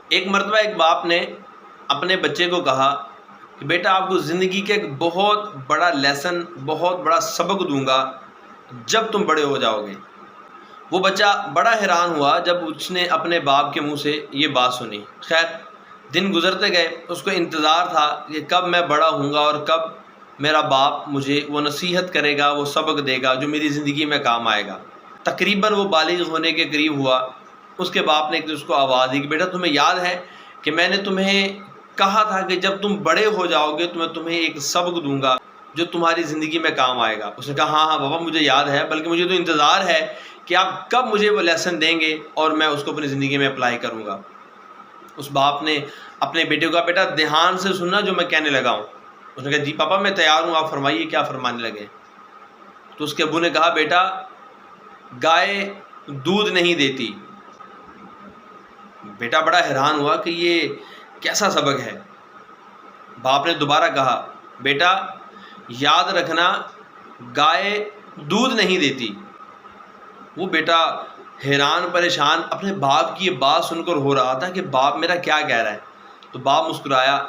ایک مرتبہ ایک باپ نے اپنے بچے کو کہا کہ بیٹا آپ کو زندگی کے ایک بہت بڑا لیسن، بہت بڑا سبق دوں گا جب تم بڑے ہو جاؤ گے۔ وہ بچہ بڑا حیران ہوا جب اس نے اپنے باپ کے منہ سے یہ بات سنی۔ خیر دن گزرتے گئے، اس کو انتظار تھا کہ کب میں بڑا ہوں گا اور کب میرا باپ مجھے وہ نصیحت کرے گا، وہ سبق دے گا جو میری زندگی میں کام آئے گا۔ تقریباً وہ بالغ ہونے کے قریب ہوا، اس کے باپ نے اس کو آواز دی کہ بیٹا تمہیں یاد ہے کہ میں نے تمہیں کہا تھا کہ جب تم بڑے ہو جاؤ گے تو میں تمہیں ایک سبق دوں گا جو تمہاری زندگی میں کام آئے گا۔ اس نے کہا ہاں بابا مجھے یاد ہے، بلکہ مجھے تو انتظار ہے کہ آپ کب مجھے وہ لیسن دیں گے اور میں اس کو اپنی زندگی میں اپلائی کروں گا۔ اس باپ نے اپنے بیٹے کو کہا بیٹا دھیان سے سننا جو میں کہنے لگا ہوں۔ اس نے کہا جی پاپا میں تیار ہوں، آپ فرمائیے کیا فرمانے لگے۔ تو اس کے ابو نے کہا بیٹا گائے دودھ نہیں دیتی۔ بیٹا بڑا حیران ہوا کہ یہ کیسا سبق ہے۔ باپ نے دوبارہ کہا بیٹا یاد رکھنا گائے دودھ نہیں دیتی۔ وہ بیٹا حیران پریشان اپنے باپ کی یہ بات سن کر ہو رہا تھا کہ باپ میرا کیا کہہ رہا ہے۔ تو باپ مسکرایا۔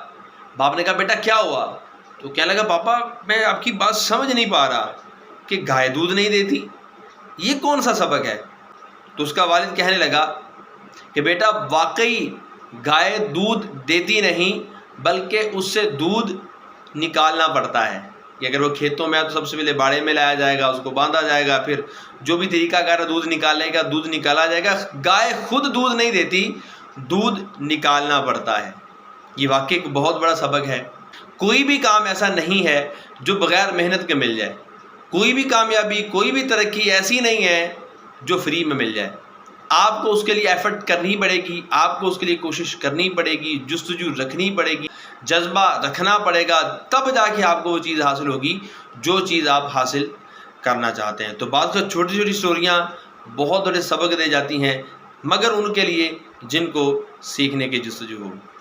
باپ نے کہا بیٹا کیا ہوا؟ تو کہنے لگا پاپا میں آپ کی بات سمجھ نہیں پا رہا کہ گائے دودھ نہیں دیتی، یہ کون سا سبق ہے؟ تو اس کا والد کہنے لگا کہ بیٹا واقعی گائے دودھ دیتی نہیں بلکہ اس سے دودھ نکالنا پڑتا ہے کہ اگر وہ کھیتوں میں ہے تو سب سے پہلے باڑے میں لایا جائے گا، اس کو باندھا جائے گا، پھر جو بھی طریقہ کار ہے دودھ نکالنے کا دودھ نکالا جائے گا۔ گائے خود دودھ نہیں دیتی، دودھ نکالنا پڑتا ہے۔ یہ واقعی ایک بہت بڑا سبق ہے۔ کوئی بھی کام ایسا نہیں ہے جو بغیر محنت کے مل جائے، کوئی بھی کامیابی، کوئی بھی ترقی ایسی نہیں ہے جو فری میں مل جائے۔ آپ کو اس کے لیے ایفرٹ کرنی پڑے گی، آپ کو اس کے لیے کوشش کرنی پڑے گی، جستجو رکھنی پڑے گی، جذبہ رکھنا پڑے گا، تب جا کے آپ کو وہ چیز حاصل ہوگی جو چیز آپ حاصل کرنا چاہتے ہیں۔ تو بعض کا چھوٹی چھوٹی سٹوریاں بہت بڑے سبق دے جاتی ہیں، مگر ان کے لیے جن کو سیکھنے کی جستجو ہو۔